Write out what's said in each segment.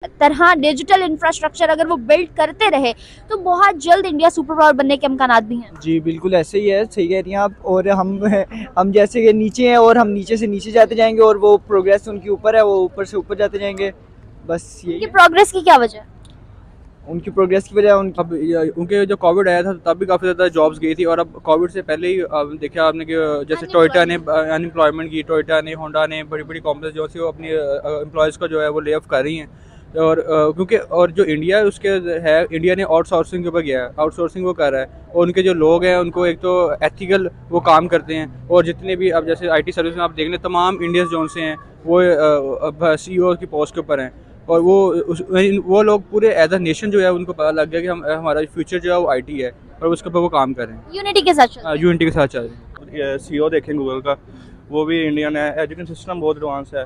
तरह digital infrastructure अगर वो बिल्ड करते रहे तो बहुत जल्द इंडिया सुपर पावर बनने के इम्कानात भी हैं। जी बिल्कुल ऐसे ही है, सही कह रही हैं आप। और हम जैसे कि नीचे हैं और हम नीचे से नीचे जाते जाएंगे और वो प्रोग्रेस उनके ऊपर है, वो ऊपर से ऊपर जाते जाएंगे। बस यही उनकी है प्रोग्रेस की क्या वजह है? उनकी प्रोग्रेस की वजह। उन अब उनके जो कोविड आया था तब भी काफ़ी ज़्यादा जॉब्स गई थी, और अब कोविड से पहले ही देखा आपने कि जैसे टोयोटा ने अनएम्प्लॉयमेंट की, टोयोटा ने, होंडा ने, बड़ी बड़ी कंपनीज जो सी वो अपनी एम्प्लॉयज़ को जो है वो ले ऑफ कर रही हैं। और क्योंकि और जो इंडिया है उसके है, इंडिया ने आउटसोर्सिंग के ऊपर गया है, आउटसोर्सिंग वो कर रहा है, और उनके जो लोग हैं उनको एक तो एथिकल वो काम करते हैं, और जितने भी अब जैसे IT सर्विस में आप देख लें तमाम इंडियंस जो से हैं वो CEO की पोस्ट के ऊपर हैं। और वो लोग पूरे एज अ नेशन जो है उनको पता लग गया कि हमारा फ्यूचर जो है वो IT है, और उसके ऊपर वो काम कर रहे हैं, यूनिटी के साथ चलते हैं। यूनिटी के साथ चल रहे हैं। CEO देखें गूगल का, वो भी इंडियन है। एजुकेशन सिस्टम बहुत एडवांस है।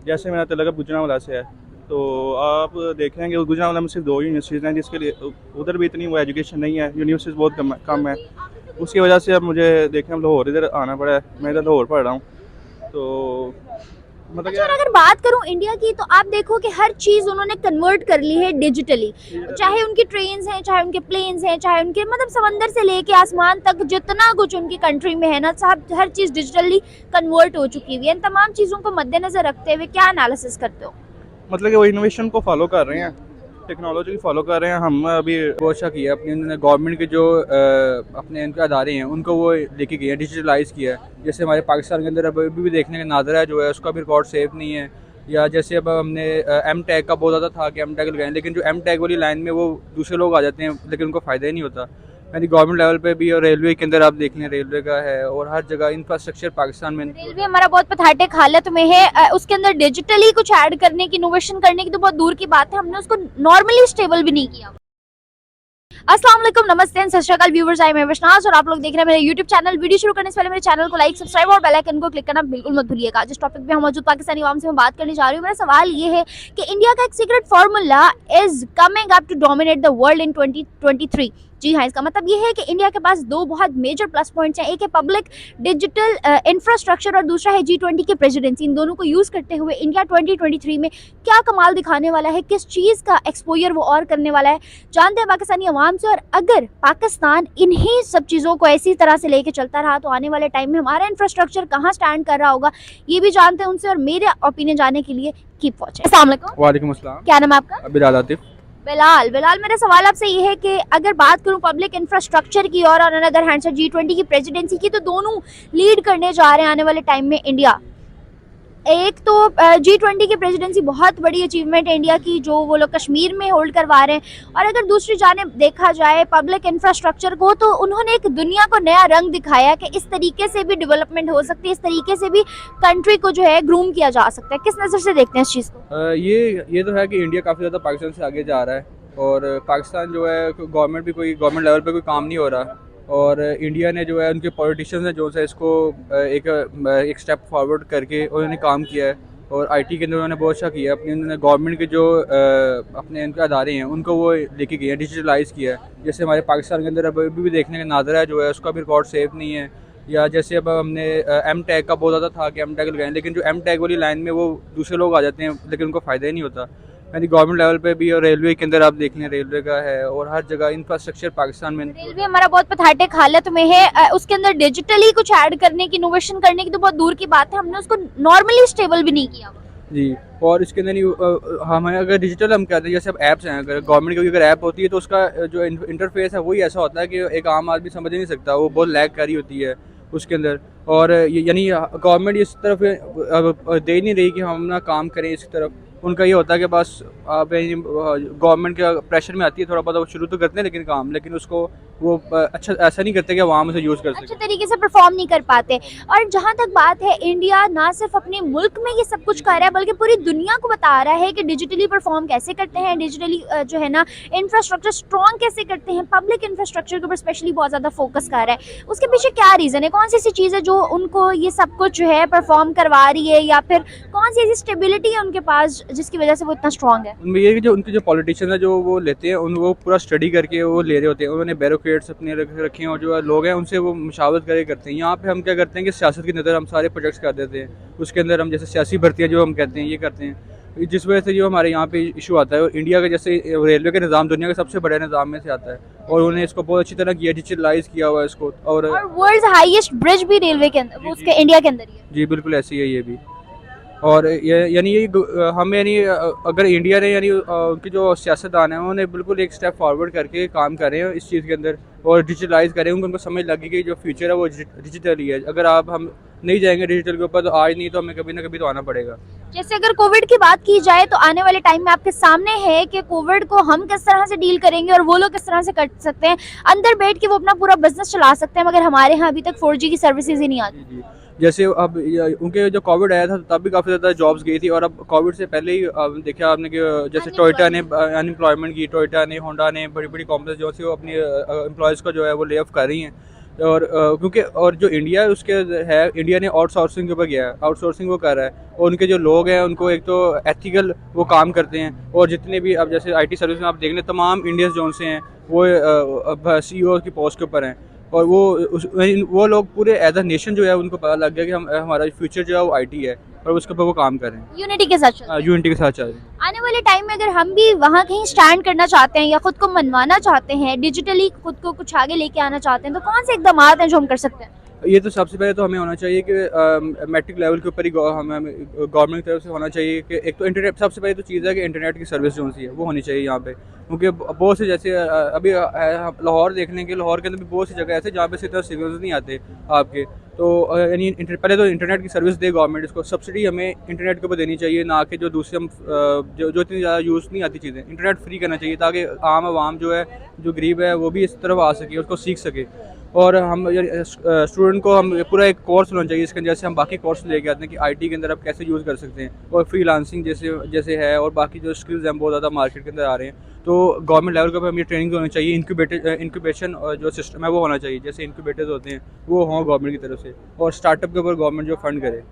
जैसे मेरा तलक गुजरांवाला से है, तो आप देखेंगे गुजरांवाला में सिर्फ 2 यूनिवर्सिटीज़ हैं, जिसके लिए उधर भी इतनी वो एजुकेशन नहीं है, यूनिवर्सिटीज़ बहुत कम है। उसकी वजह से अब मुझे देखें लाहौर इधर आना पड़ा है। मैं इधर लाहौर पढ़ रहा हूँ, तो मतलब अच्छा, और अगर बात करूं इंडिया की तो आप देखो कि हर चीज़ उन्होंने कन्वर्ट कर ली है डिजिटली। चाहे उनकी ट्रेन्स हैं, चाहे उनके प्लेन्स हैं, चाहे उनके मतलब समंदर से लेके आसमान तक जितना कुछ उनकी कंट्री में है ना साहब, हर चीज़ डिजिटली कन्वर्ट हो चुकी हुई है। इन तमाम चीज़ों को मद्देनजर रखते हुए क्या एनालिसिस करते हो? मतलब कि वो इनोवेशन को फॉलो कर रहे हैं, टेक्नोलॉजी को फॉलो कर रहे हैं। हम अभी बहुत अच्छा किया अपने उन्होंने, गवर्नमेंट के जो अपने उनके अदारे हैं उनको वो लेके गए हैं, डिजिटलाइज़ किया है। जैसे हमारे पाकिस्तान के अंदर अभी भी देखने का नादरा जो है उसका भी रिकॉर्ड सेफ नहीं है। या जैसे अब हमने M.Tech का बहुत ज़्यादा था कि M.Tech लगाएं, लेकिन जो M.Tech वाली लाइन में वो दूसरे लोग आ जाते हैं, लेकिन उनको फ़ायदा ही नहीं होता। यानी गवर्नमेंट लेवल पे भी, और रेलवे के अंदर आप देख लें, रेलवे का है, और हर जगह इंफ्रास्ट्रक्चर पाकिस्तान में। रेलवे हमारा बहुत पथाटिक हालत में है। उसके अंदर डिजिटली कुछ ऐड करने की, इनोवेशन करने की तो बहुत दूर की बात है, हमने उसको नॉर्मली स्टेबल भी नहीं किया। अस्सलाम वालेकुम, नमस्ते एंड सत श्री अकाल व्यूअर्स, आई एम विश्वास और आप लोग देख रहे हैं मेरे YouTube चैनल। वीडियो शुरू करने से पहले मेरे चैनल को लाइक, सब्सक्राइब और बेल आइकन को क्लिक करना बिल्कुल मत भूलिएगा। जिस टॉपिक पे हम मौजूद पाकिस्तानी आवाम से मैं बात करने जा रही हूँ, मेरा सवाल ये है कि इंडिया का एक secret formula is coming up to dominate the world in 2023। जी हाँ, इसका मतलब ये है कि इंडिया के पास 2 बहुत मेजर प्लस पॉइंट्स हैं। एक है पब्लिक डिजिटल इंफ्रास्ट्रक्चर और दूसरा है G20 की प्रेसिडेंसी। इन दोनों को यूज़ करते हुए इंडिया 2023 में क्या कमाल दिखाने वाला है, किस चीज़ का एक्सपोजर वो और करने वाला है, जानते हैं पाकिस्तानी अवाम से। और अगर पाकिस्तान इन्हीं सब चीज़ों को ऐसी तरह से लेके चलता रहा तो आने वाले टाइम में हमारा इंफ्रास्ट्रक्चर कहाँ स्टैंड कर रहा होगा, ये भी जानते हैं उनसे। और मेरे ओपिनियन जानने के लिए कीप वॉचिंग। अस्सलाम वालेकुम। वालेकुम अस्सलाम। क्या नाम है आपका? बिलाल आतिफ। बिलाल, मेरा सवाल आपसे ये है कि अगर बात करूं पब्लिक इंफ्रास्ट्रक्चर की और ऑन अनदर हैंड से G20 की प्रेसिडेंसी की, तो दोनों लीड करने जा रहे हैं आने वाले टाइम में इंडिया। एक तो G20 की प्रेसिडेंसी बहुत बड़ी अचीवमेंट है इंडिया की, जो वो लोग कश्मीर में होल्ड करवा रहे हैं। और अगर दूसरी जानिब देखा जाए पब्लिक इंफ्रास्ट्रक्चर को, तो उन्होंने एक दुनिया को नया रंग दिखाया कि इस तरीके से भी डेवलपमेंट हो सकती है, इस तरीके से भी कंट्री को जो है ग्रूम किया जा सकता है। किस नज़र से देखते हैं इस चीज़ को? ये तो है कि इंडिया काफ़ी ज़्यादा पाकिस्तान से आगे जा रहा है, और पाकिस्तान जो है गवर्नमेंट लेवल पे कोई काम नहीं हो रहा, और इंडिया ने जो है उनके पॉलिटिशियंस ने जो है इसको एक स्टेप फॉरवर्ड करके उन्होंने काम किया है। और IT के अंदर उन्होंने बहुत अच्छा किया है। उन्होंने गवर्नमेंट के जो अपने उनके अदारे हैं उनको वो लेके गए हैं, डिजिटलाइज़ किया है। जैसे हमारे पाकिस्तान के अंदर अभी भी देखने का नादरा जो है उसका भी रिकॉर्ड सेफ नहीं है। या जैसे अब हमने M.Tech का बहुत ज़्यादा था कि M.Tech लगाएं, लेकिन जो M.Tech वाली लाइन में वो दूसरे लोग आ जाते हैं, लेकिन उनको फ़ायदा ही नहीं होता। यानी गवर्नमेंट लेवल पे भी, और रेलवे के अंदर आप देख लें, रेलवे का है, और हर जगह इंफ्रास्ट्रक्चर पाकिस्तान में। रेलवे हमारा बहुत पथाटिक हालत में है। उसके अंदर डिजिटली कुछ ऐड करने की, इनोवेशन करने की तो बहुत दूर की बात है, हमने उसको नॉर्मली स्टेबल भी नहीं किया। जी, और इसके अंदर हमें अगर डिजिटल हम कहते हैं, जैसे अब ऐप्स हैं, अगर गवर्नमेंट की अगर ऐप होती है तो उसका जो इंटरफेस है वही ऐसा होता है कि एक आम आदमी समझ नहीं सकता, वो बहुत लैग करी होती है उसके अंदर। और यानी गवर्नमेंट इस तरफ दे नहीं रही कि हम ना काम करें इस तरफ। उनका ये होता है कि बस गवर्नमेंट के प्रेशर में आती है, थोड़ा बहुत वो शुरू तो करते हैं लेकिन काम, लेकिन उसको वो अच्छा ऐसा नहीं करते कि आवाम उसे यूज़ कर सके, अच्छे तरीके से परफॉर्म नहीं कर पाते। और जहाँ तक बात है, इंडिया ना सिर्फ अपने मुल्क में ये सब कुछ कर रहा है बल्कि पूरी दुनिया को बता रहा है कि डिजिटली परफॉर्म कैसे करते हैं, डिजिटली जो है ना इंफ्रास्ट्रक्चर स्ट्रॉन्ग कैसे करते हैं, पब्लिक इंफ्रास्ट्रक्चर के ऊपर स्पेशली बहुत ज़्यादा फोकस कर रहा है। उसके पीछे क्या रीज़न है, कौन सी ऐसी चीज़ है जो उनको ये सब कुछ जो है परफॉर्म करवा रही है, या फिर कौन सी ऐसी स्टेबिलिटी है उनके पास जिसकी वजह से वो इतना स्ट्रॉन्ग है? उनमें ये कि जो उनके जो पॉलिटिशियन है जो वो लेते हैं वो पूरा स्टडी करके वो ले रहे होते हैं। उन्होंने ब्यूरोक्रेट्स अपने रखे हैं, और जो लोग हैं उनसे वो मशावरत करते हैं। यहाँ पे हम क्या करते हैं कि सियासत की नज़र हम सारे प्रोजेक्ट्स कर देते हैं, उसके अंदर हम जैसे सियासी भर्तियाँ जो हम कहते हैं ये करते हैं। जिस वजह से जो हमारे यहाँ पे इशू आता है। और इंडिया का जैसे रेलवे का निज़ाम दुनिया का सबसे बड़े निज़ाम में से आता है और उन्होंने इसको बहुत अच्छी तरह किया, डिजिटलाइज किया हुआ है इसको। और वर्ल्ड हाईएस्ट ब्रिज भी रेलवे के अंदर, उसके इंडिया के अंदर ही है। जी बिल्कुल ऐसी है ये भी। और यानी ये हम यानी अगर इंडिया ने यानी उनके जो सियासतदान हैं उन्होंने बिल्कुल एक स्टेप फॉरवर्ड करके काम कर रहे हैं इस चीज़ के अंदर और डिजिटलाइज करें, उनको समझ लगी कि जो फ्यूचर है वो डिजिटल ही है। अगर हम नहीं जाएंगे डिजिटल के ऊपर तो आज नहीं तो हमें कभी ना कभी तो आना पड़ेगा। जैसे अगर कोविड की बात की जाए तो आने वाले टाइम में आपके सामने है कि कोविड को हम किस तरह से डील करेंगे और वो लोग किस तरह से कर सकते हैं। अंदर बैठ के वो अपना पूरा बिजनेस चला सकते हैं, मगर हमारे यहाँ अभी तक 4G की सर्विसेज ही नहीं आती। जी जैसे अब उनके जो कोविड आया था तब भी काफ़ी ज़्यादा जॉब्स गई थी और अब कोविड से पहले ही देखा आपने कि जैसे टोयोटा ने अनएम्प्लॉयमेंट की, टोयोटा ने, होंडा ने, बड़ी बड़ी कंपनीज जो सी वो अपनी एम्प्लॉयज़ को जो है वो ले ऑफ कर रही हैं। और क्योंकि और जो इंडिया है उसके है, इंडिया ने आउटसोर्सिंग के ऊपर गया है, आउटसोर्सिंग वो कर रहा है और उनके जो लोग हैं उनको एक तो एथिकल वो काम करते हैं और जितने भी अब जैसे IT सर्विस में आप देख लें तमाम इंडियंस जो से हैं वो CEO की पोस्ट के ऊपर हैं और वो लोग पूरे एज अ नेशन जो है उनको पता लग गया कि हमारा फ्यूचर जो है वो IT है और उसके ऊपर वो काम कर रहे हैं, यूनिटी के साथ चल रहे हैं। यूनिटी के साथ चल रहे हैं। आने वाले टाइम में अगर हम भी वहाँ कहीं स्टैंड करना चाहते हैं या खुद को मनवाना चाहते हैं, डिजिटली खुद को कुछ आगे लेके आना चाहते हैं, तो कौन से इकदाम हैं जो हम कर सकते हैं? ये तो सबसे पहले तो हमें होना चाहिए कि मैट्रिक लेवल के ऊपर ही हमें गवर्नमेंट की तरफ से होना चाहिए कि एक तो इंटरनेट, सबसे पहले तो चीज़ है कि इंटरनेट की सर्विस जो सी है वो होनी चाहिए यहाँ पे, क्योंकि बहुत से जैसे अभी लाहौर देख लें कि लाहौर के अंदर भी बहुत सी जगह ऐसे जहाँ पे सीधा सिग्नल्स नहीं आते आपके, तो यानी पहले तो इंटरनेट की सर्विस दे गवर्नमेंट, इसको सब्सिडी हमें इंटरनेट के ऊपर देनी चाहिए, ना कि जो दूसरे हम जो इतनी ज़्यादा यूज़ नहीं आती चीज़ें, इंटरनेट फ्री करना चाहिए ताकि आम आवाम जो है जो गरीब है वो भी इस तरफ आ सके, उसको सीख सके। और हम स्टूडेंट को हम पूरा एक कोर्स होना चाहिए इसके, जैसे हम बाकी कोर्स लेके आते हैं कि IT के अंदर आप कैसे यूज़ कर सकते हैं और फ्रीलांसिंग जैसे है और बाकी जो स्किल्स हैं बहुत ज़्यादा मार्केट के अंदर आ रहे हैं, तो गवर्नमेंट लेवल पर हमें ट्रेनिंग होनी चाहिए। इंक्यूबेशन जो सिस्टम है वो होना चाहिए, जैसे इंक्यूबेटर्स होते हैं वो हों गवर्नमेंट की तरफ से और स्टार्टअप के ऊपर गवर्नमेंट जो फंड करे।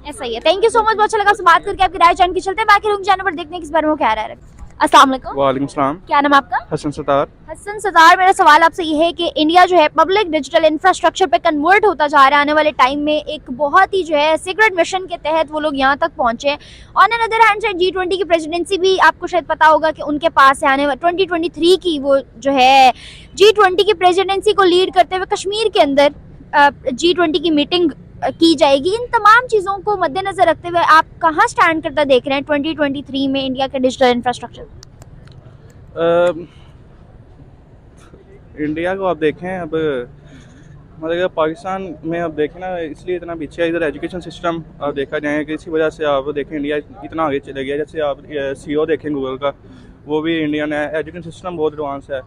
ऐसा ही है। थैंक यू सो मच, बहुत अच्छा लगा आपसे बात करके, आपकी राय जान के चलते हैं बाकी रुक जाने पर देखने किस बारे में वो क्या रहा है। अस्सलाम वालेकुम। वालेकुम सलाम। क्या नाम आपका? हसन सतार। हसन सतार, मेरा सवाल आपसे ये है कि इंडिया जो है पब्लिक डिजिटल इंफ्रास्ट्रक्चर पे कन्वर्ट होता जा रहा है आने वाले टाइम में, एक बहुत ही जो है सीक्रेट मिशन के तहत वो लोग यहाँ तक पहुंचे हैं। On an other hand G20 की प्रेसिडेंसी भी आपको शायद पता होगा कि उनके पास है, आने 2023 की वो जो है G20 की प्रेसिडेंसी को लीड करते हुए कश्मीर के अंदर G20 की मीटिंग की जाएगी। इन तमाम चीज़ों को मद्देनजर रखते हुए आप कहाँ स्टैंड करता देख रहे हैं 2023 में इंडिया के डिजिटल इंफ्रास्ट्रक्चर? इंडिया को आप देखें अब मतलब पाकिस्तान में आप देखें ना, इसलिए इतना पीछे है इधर एजुकेशन सिस्टम आप देखा जाए कि इसी वजह से आप देखें इंडिया इतना आगे चले गया। जैसे आप CEO देखें गूगल का, वो भी इंडिया ने एजुकेशन सिस्टम बहुत एडवांस है।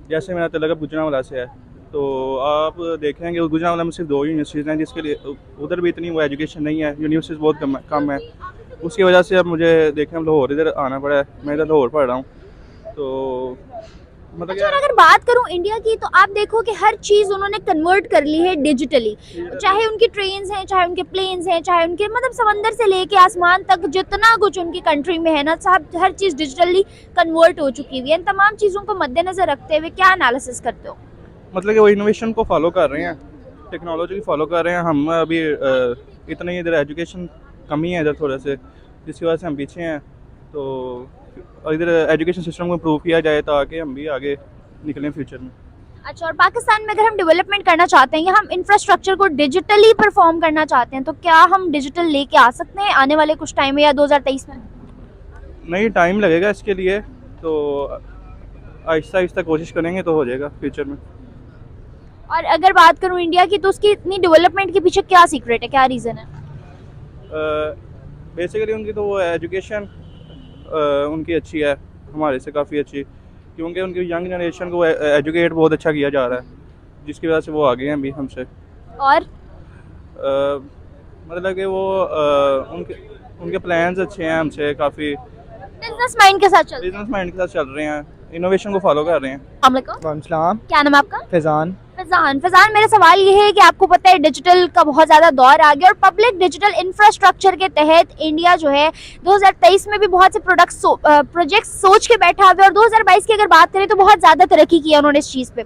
जैसे मेरा तलक गुजरांवाला से है, तो आप देखेंगे गुजरांवाला में सिर्फ 2 यूनिवर्सिटीज़ हैं जिसके लिए उधर भी इतनी वो एजुकेशन नहीं है, यूनिवर्सिटीज़ बहुत कम है। उसकी वजह से अब मुझे देखें लाहौर इधर आना पड़ा है, मैं इधर लाहौर पढ़ रहा हूँ। तो मतलब अच्छा, और अगर बात करूं इंडिया की तो आप देखो कि हर चीज़ उन्होंने कन्वर्ट कर ली है डिजिटली, चाहे उनकी ट्रेन्स हैं, चाहे उनके प्लेन्स हैं, चाहे उनके मतलब समंदर से लेके आसमान तक जितना कुछ उनकी कंट्री में है ना साहब, हर चीज़ डिजिटली कन्वर्ट हो चुकी हुई है। इन तमाम चीज़ों को मद्देनजर रखते हुए क्या एनालिसिस करते हो? मतलब कि वो इनोवेशन को फॉलो कर रहे हैं, टेक्नोलॉजी को फॉलो कर रहे हैं। हम अभी इतनी इधर एजुकेशन कमी है इधर थोड़े से, जिसकी वजह से हम पीछे हैं। तो इधर एजुकेशन सिस्टम को इम्प्रूव किया जाए ताकि हम भी आगे निकलें फ्यूचर में। अच्छा, और पाकिस्तान में अगर हम डेवलपमेंट करना चाहते हैं या हम इंफ्रास्ट्रक्चर को डिजिटली परफॉर्म करना चाहते हैं तो क्या हम डिजिटल लेके आ सकते हैं आने वाले कुछ टाइम में या 2023 में? नहीं, टाइम लगेगा इसके लिए, तो आहिस्ता आहिस्ता कोशिश करेंगे तो हो जाएगा फ्यूचर में। और अगर बात करूं इंडिया की तो उसकी इतनी डेवलपमेंट के पीछे क्या सीक्रेट है, क्या रीज़न है? बेसिकली उनकी तो वो एजुकेशन उनकी अच्छी है, हमारे से काफ़ी अच्छी, क्योंकि उनकी यंग जनरेशन को एजुकेट बहुत अच्छा किया जा रहा है, जिसकी वजह से वो आगे हैं अभी हमसे। और मतलब कि वो उनके प्लान्स अच्छे हैं हमसे, काफ़ी बिजनेस माइंड के साथ चल बिजनेस माइंड के साथ चल रहे हैं, इनोवेशन को फॉलो कर रहे हैं। वालेकुम। क्या नाम है आपका? फैज़ान। फैज़ान, मेरा सवाल ये है कि आपको पता है डिजिटल का बहुत ज़्यादा दौर आ गया और पब्लिक डिजिटल इंफ्रास्ट्रक्चर के तहत इंडिया जो है 2023 में भी बहुत से प्रोजेक्ट्स सोच के बैठा हुआ है और 2022 की अगर बात करें तो बहुत ज़्यादा तरक्की की है उन्होंने इस चीज़ पे।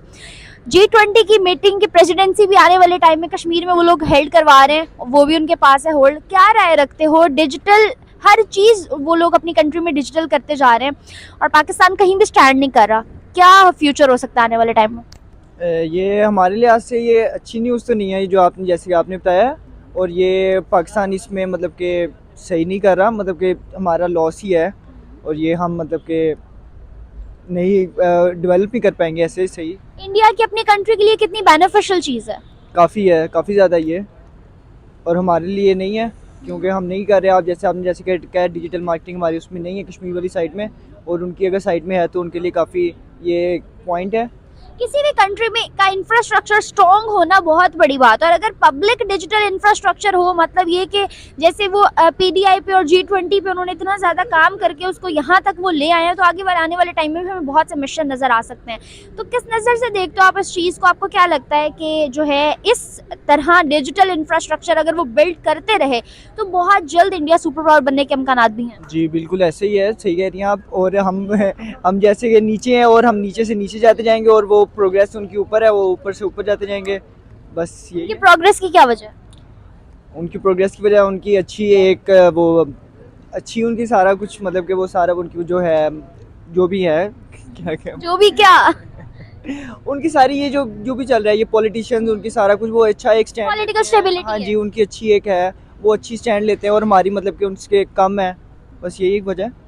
G20 की मीटिंग की प्रेसिडेंसी भी आने वाले टाइम में कश्मीर में वो लोग हेल्ड करवा रहे हैं, वो भी उनके पास है होल्ड। क्या राय रखते हो डिजिटल हर चीज़ वो लोग अपनी कंट्री में डिजिटल करते जा रहे हैं और पाकिस्तान कहीं भी स्टैंड नहीं कर रहा। क्या फ्यूचर हो सकता है आने वाले टाइम में? ये हमारे लिहाज से ये अच्छी न्यूज़ तो नहीं है, ये जो आपने जैसे कि आपने बताया, और ये पाकिस्तान इसमें मतलब कि सही नहीं कर रहा, मतलब कि हमारा लॉस ही है, और ये हम मतलब कि नहीं डेवलप नहीं कर पाएंगे ऐसे सही। इंडिया की अपनी कंट्री के लिए कितनी बेनिफिशियल चीज़ है? काफ़ी है, काफ़ी ज़्यादा ये, और हमारे लिए नहीं है क्योंकि हम नहीं कर रहे। आप जैसे आपने जैसे कहा डिजिटल मार्केटिंग हमारी उसमें नहीं है कश्मीर वाली साइड में, और उनकी अगर साइड में है तो उनके लिए काफ़ी ये पॉइंट है। किसी भी कंट्री में का इंफ्रास्ट्रक्चर स्ट्रॉन्ग होना बहुत बड़ी बात है, और अगर पब्लिक डिजिटल इंफ्रास्ट्रक्चर हो, मतलब ये कि जैसे वो पीडीआई पे और G20 पे उन्होंने इतना ज़्यादा काम करके उसको यहाँ तक वो ले आए हैं, तो आगे वाले आने वाले टाइम में भी हमें बहुत से मिशन नज़र आ सकते हैं। तो किस नज़र से देखते हो आप इस चीज़ को? आपको क्या लगता है कि जो है इस तरह डिजिटल इंफ्रास्ट्रक्चर अगर वो बिल्ड करते रहे तो बहुत जल्द इंडिया सुपर पावर बनने के इम्कानात भी हैं? जी बिल्कुल ऐसे ही है, सही कह रही हैं आप। और हम जैसे कि नीचे हैं और हम नीचे से नीचे जाते जाएंगे, और वो प्रोग्रेस उनकी ऊपर है, वो ऊपर से ऊपर जाते जाएंगे। बस यही ये है। प्रोग्रेस की क्या वजह है? उनकी प्रोग्रेस की वजह उनकी अच्छी एक वो अच्छी उनकी सारा कुछ, मतलब कि वो सारा उनकी जो है जो भी है क्या जो भी क्या उनकी सारी ये जो भी चल रहा है, ये पॉलिटिशियंस उनकी सारा कुछ वो अच्छा एक स्टैंड, पॉलिटिकल स्टेबिलिटी हाँ है। जी उनकी अच्छी एक है, वो अच्छी स्टैंड लेते हैं, और हमारी मतलब कि उनसे कम है। बस यही एक वजह है।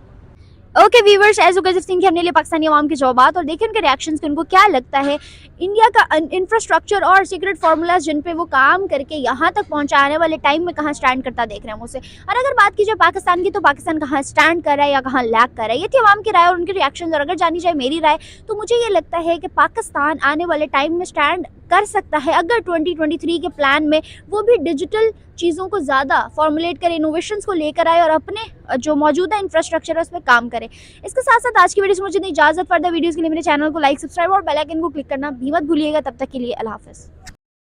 ओके व्यूवर्स, एज गजब सिंह हमने लिए पाकिस्तानी अवाम के जवाबात और देखे उनके रिएक्शंस के, उनको क्या लगता है इंडिया का इंफ्रास्ट्रक्चर और सीक्रेट फार्मूलाज जिन पे वो काम करके यहाँ तक पहुँचाने वाले टाइम में कहाँ स्टैंड करता देख रहे हैं मुझसे। और अगर बात की जाए पाकिस्तान की, तो पाकिस्तान कहाँ स्टैंड कर रहा है या कहाँ लैग कर रहा है, ये थी अवाम की राय और उनके रिएक्शन। और अगर जानी जाए मेरी राय, तो मुझे ये लगता है कि पाकिस्तान आने वाले टाइम में स्टैंड कर सकता है अगर 2023 के प्लान में वो भी डिजिटल चीज़ों को ज़्यादा फॉर्मुलेट करे, इनोवेशंस को लेकर आए और अपने जो मौजूदा इंफ्रास्ट्रक्चर है उस पर काम करे। इसके साथ साथ आज की वीडियो से मुझे इजाज़त, फर्दर वीडियोज़ के लिए मेरे चैनल को लाइक, सब्सक्राइब और बेल आइकन को क्लिक करना भी मत भूलिएगा। तब तक के लिए अल्लाह हाफ़िज़।